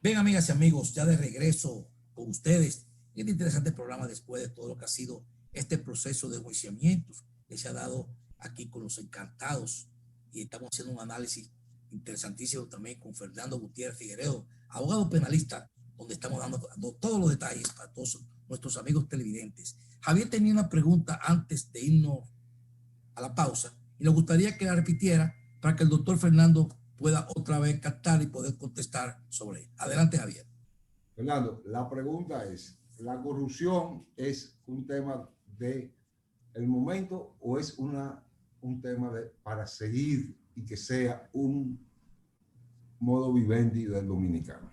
Bien, amigas y amigos, ya de regreso con ustedes en este interesante programa después de todo lo que ha sido este proceso de enjuiciamientos que se ha dado aquí con los encantados, y estamos haciendo un análisis interesantísimo también con Fernando Gutiérrez Figueredo, abogado penalista, donde estamos dando todos los detalles para todos nuestros amigos televidentes. Javier tenía una pregunta antes de irnos a la pausa y nos gustaría que la repitiera para que el doctor Fernando pueda otra vez captar y poder contestar sobre él. Adelante, Javier. Fernando, la pregunta es, ¿la corrupción es un tema de el momento o es un tema para seguir y que sea un modo vivendi del dominicano?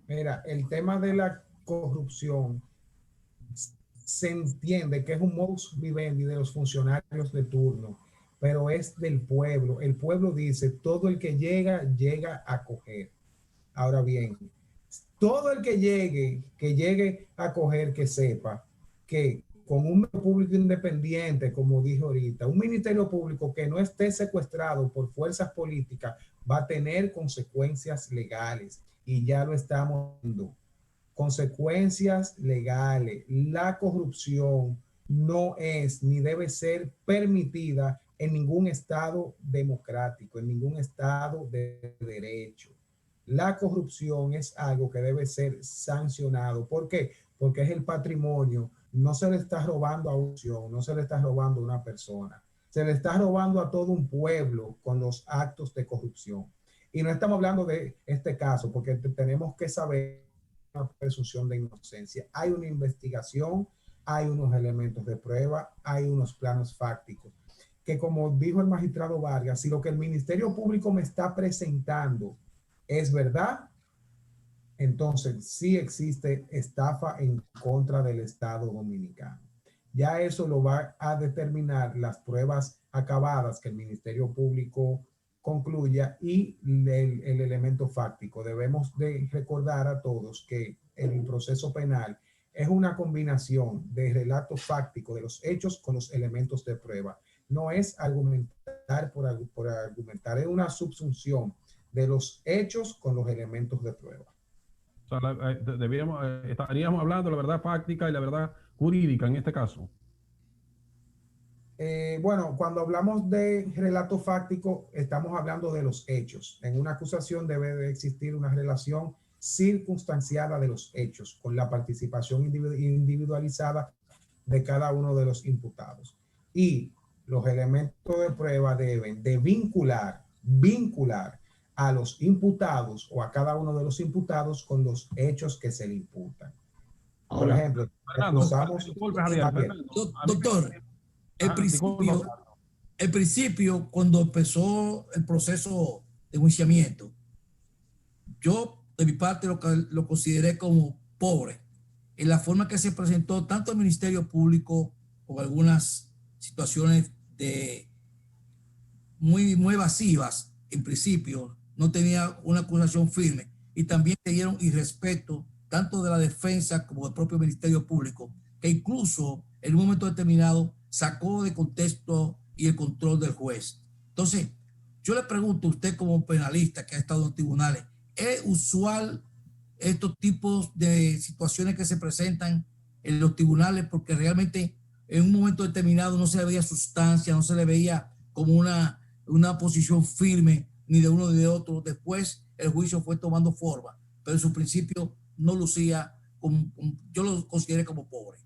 Mira, el tema de la corrupción se entiende que es un modus vivendi de los funcionarios de turno, pero es del pueblo. El pueblo dice, todo el que llega, llega a coger. Ahora bien, todo el que llegue a coger, que sepa que con un público independiente, como dije ahorita, un ministerio público que no esté secuestrado por fuerzas políticas va a tener consecuencias legales, y ya lo estamos viendo. Consecuencias legales. La corrupción no es ni debe ser permitida en ningún estado democrático, en ningún estado de derecho. La corrupción es algo que debe ser sancionado. ¿Por qué? Porque es el patrimonio. No se le está robando a una, no se le está robando a una persona. Se le está robando a todo un pueblo con los actos de corrupción. Y no estamos hablando de este caso, porque tenemos que saber una presunción de inocencia. Hay una investigación, hay unos elementos de prueba, hay unos planos fácticos, que como dijo el magistrado Vargas, si lo que el Ministerio Público me está presentando es verdad, entonces sí existe estafa en contra del Estado Dominicano. Ya eso lo va a determinar las pruebas acabadas que el Ministerio Público concluya y el elemento fáctico. Debemos de recordar a todos que el proceso penal es una combinación de relato fáctico de los hechos con los elementos de prueba. No es argumentar por argumentar, es una subsunción de los hechos con los elementos de prueba. O sea, estaríamos hablando de la verdad fáctica y la verdad jurídica en este caso. Bueno, cuando hablamos de relato fáctico, estamos hablando de los hechos. En una acusación debe de existir una relación circunstanciada de los hechos con la participación individualizada de cada uno de los imputados. Y los elementos de prueba deben de vincular a los imputados o a cada uno de los imputados con los hechos que se le imputan. Por ejemplo, doctor, el principio, cuando empezó el proceso de enjuiciamiento, yo de mi parte lo consideré como pobre en la forma que se presentó tanto el Ministerio Público con algunas situaciones muy evasivas. En principio no tenía una acusación firme, y también le dieron irrespeto tanto de la defensa como del propio Ministerio Público, que incluso en un momento determinado sacó de contexto y el control del juez. Entonces, yo le pregunto a usted como penalista que ha estado en tribunales, ¿es usual estos tipos de situaciones que se presentan en los tribunales? Porque realmente en un momento determinado no se le veía sustancia, no se le veía como una posición firme ni de uno ni de otro. Después el juicio fue tomando forma, pero en su principio no lucía como, yo lo consideré como pobre.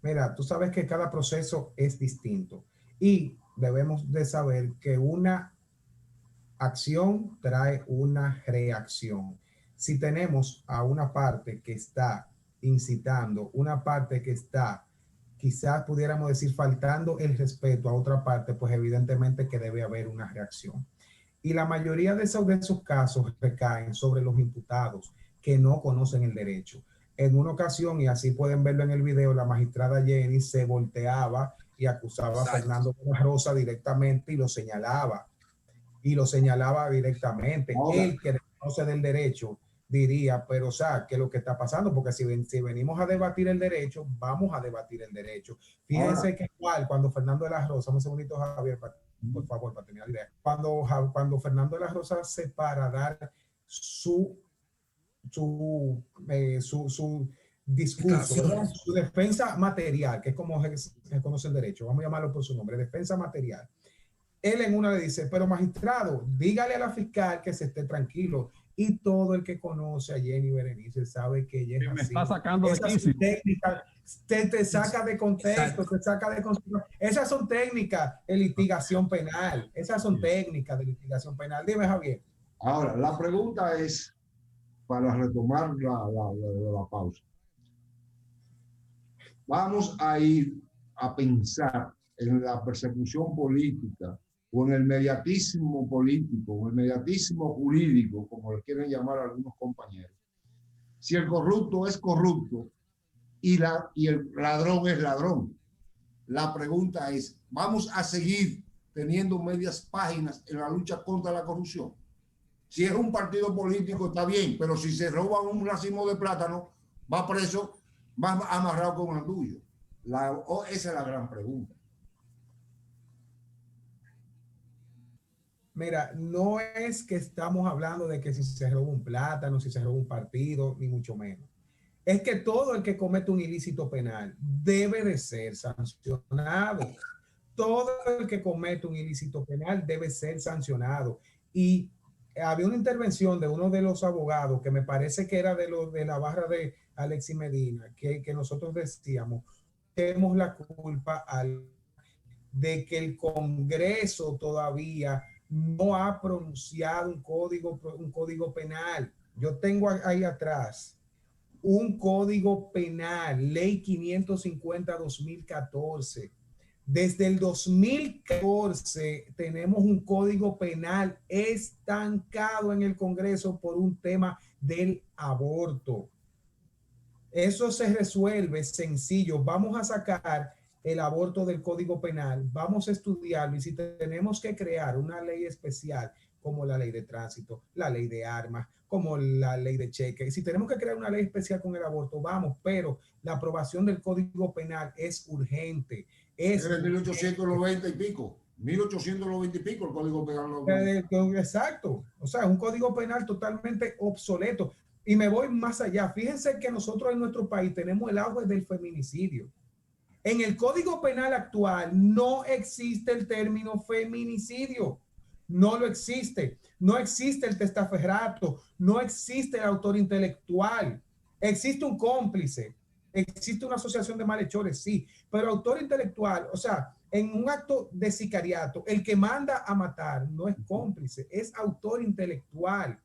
Mira, tú sabes que cada proceso es distinto y debemos de saber que una acción trae una reacción. Si tenemos a una parte que está incitando, una parte que está, quizás pudiéramos decir, faltando el respeto a otra parte, pues evidentemente que debe haber una reacción. Y la mayoría de esos casos recaen sobre los imputados que no conocen el derecho. En una ocasión, y así pueden verlo en el video, la magistrada Jenny se volteaba y acusaba a Fernando de la Rosa directamente y lo señalaba directamente. Él que conoce del derecho diría, pero o sea, ¿qué es lo que está pasando? Porque si venimos a debatir el derecho, vamos a debatir el derecho. Fíjense que igual cuando Fernando de la Rosa, un segundito Javier, para por favor, para terminar la idea. Cuando Fernando de la Rosa se para a dar su discurso, su defensa material, que es como se conoce el derecho, vamos a llamarlo por su nombre, defensa material. Él en una le dice, pero magistrado, dígale a la fiscal que se esté tranquilo. Y todo el que conoce a Jenny Berenice sabe que ella es así. Me está sacando de quicio. Te saca de contexto, te saca de contexto. Esas son técnicas de litigación penal. Esas son técnicas de litigación penal. Dime, Javier. Ahora, la pregunta es, para retomar la pausa, vamos a ir a pensar en la persecución política o en el mediatismo político o el mediatismo jurídico, como le quieren llamar algunos compañeros. Si el corrupto es corrupto y el ladrón es ladrón, la pregunta es, ¿vamos a seguir teniendo medias páginas en la lucha contra la corrupción? Si es un partido político está bien, pero si se roban un racimo de plátano, va preso, va amarrado con un andullo. Esa es la gran pregunta. Mira, no es que estamos hablando de que si se roba un plátano, si se roba un partido, ni mucho menos. Es que todo el que comete un ilícito penal debe de ser sancionado. Todo el que comete un ilícito penal debe ser sancionado. Y había una intervención de uno de los abogados que me parece que era de la barra de Alexis Medina, que nosotros decíamos que tenemos la culpa de que el Congreso todavía no ha pronunciado un código penal. Yo tengo ahí atrás un código penal, ley 550-2014. Desde el 2014 tenemos un código penal estancado en el Congreso por un tema del aborto. Eso se resuelve sencillo. Vamos a sacar el aborto del Código Penal, vamos a estudiarlo y si tenemos que crear una ley especial como la ley de tránsito, la ley de armas, como la ley de cheque, si tenemos que crear una ley especial con el aborto, vamos, pero la aprobación del Código Penal es urgente. Es de 1890 y pico, 1890 y pico el Código Penal. Exacto, o sea, un Código Penal totalmente obsoleto. Y me voy más allá, fíjense que nosotros en nuestro país tenemos el auge del feminicidio. En el Código Penal actual no existe el término feminicidio. No lo existe. No existe el testaferrato. No existe el autor intelectual. Existe un cómplice. Existe una asociación de malhechores, sí. Pero autor intelectual, o sea, en un acto de sicariato, el que manda a matar no es cómplice, es autor intelectual.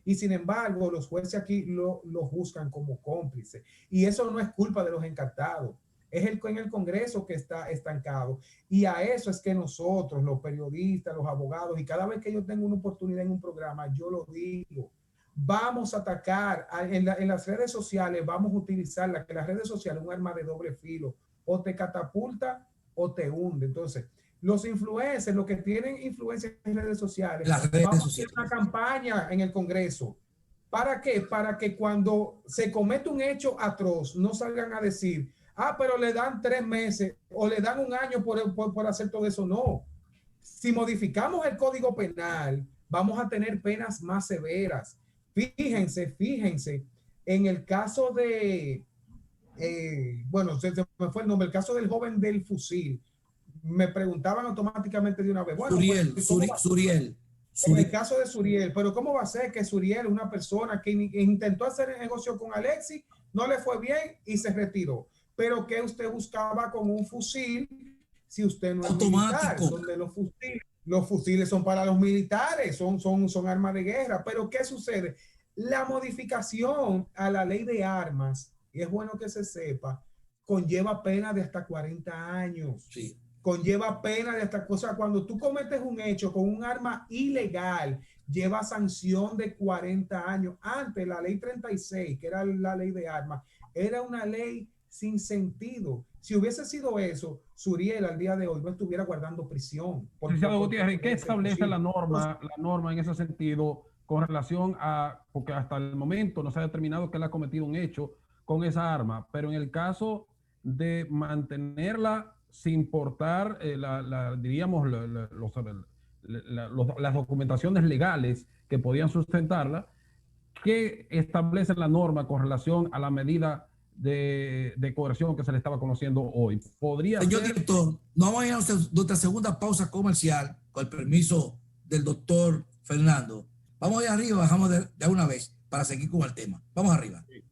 Y sin embargo, los jueces aquí lo juzgan como cómplice. Y eso no es culpa de los encartados. Es en el Congreso que está estancado. Y a eso es que nosotros, los periodistas, los abogados, y cada vez que yo tengo una oportunidad en un programa, yo lo digo, vamos a atacar en las redes sociales, vamos a utilizarla, que las redes sociales es un arma de doble filo, o te catapulta o te hunde. Entonces, los influencers, los que tienen influencia en redes sociales, vamos a hacer una campaña en el Congreso. ¿Para qué? Para que cuando se comete un hecho atroz, no salgan a decir, pero le dan 3 meses o le dan 1 año por hacer todo eso. No. Si modificamos el Código Penal, vamos a tener penas más severas. Fíjense, en el caso de, bueno, se me fue el nombre, el caso del joven del fusil. Me preguntaban automáticamente de una vez. Bueno, Suriel. En el caso de Suriel, pero ¿cómo va a ser que Suriel, una persona que intentó hacer el negocio con Alexis, no le fue bien y se retiró? Pero que usted buscaba con un fusil si usted no es militar, donde los fusiles son para los militares, son armas de guerra. Pero ¿qué sucede? La modificación a la ley de armas, y es bueno que se sepa, conlleva pena de hasta 40 años. Sí. Conlleva pena de hasta cosas. Cuando tú cometes un hecho con un arma ilegal, lleva sanción de 40 años. Antes, la ley 36, que era la ley de armas, era una ley sin sentido. Si hubiese sido eso, Suriel al día de hoy no estuviera guardando prisión. ¿Qué establece la norma en ese sentido con relación a, porque hasta el momento no se ha determinado que él ha cometido un hecho con esa arma, pero en el caso de mantenerla sin importar, diríamos, las documentaciones legales que podían sustentarla, que establece la norma con relación a la medida de coerción que se le estaba conociendo hoy. Podría Señor ser... director, no vamos a ir a nuestra segunda pausa comercial, con el permiso del doctor Fernando. Vamos allá arriba, bajamos de una vez para seguir con el tema. Vamos arriba. Sí.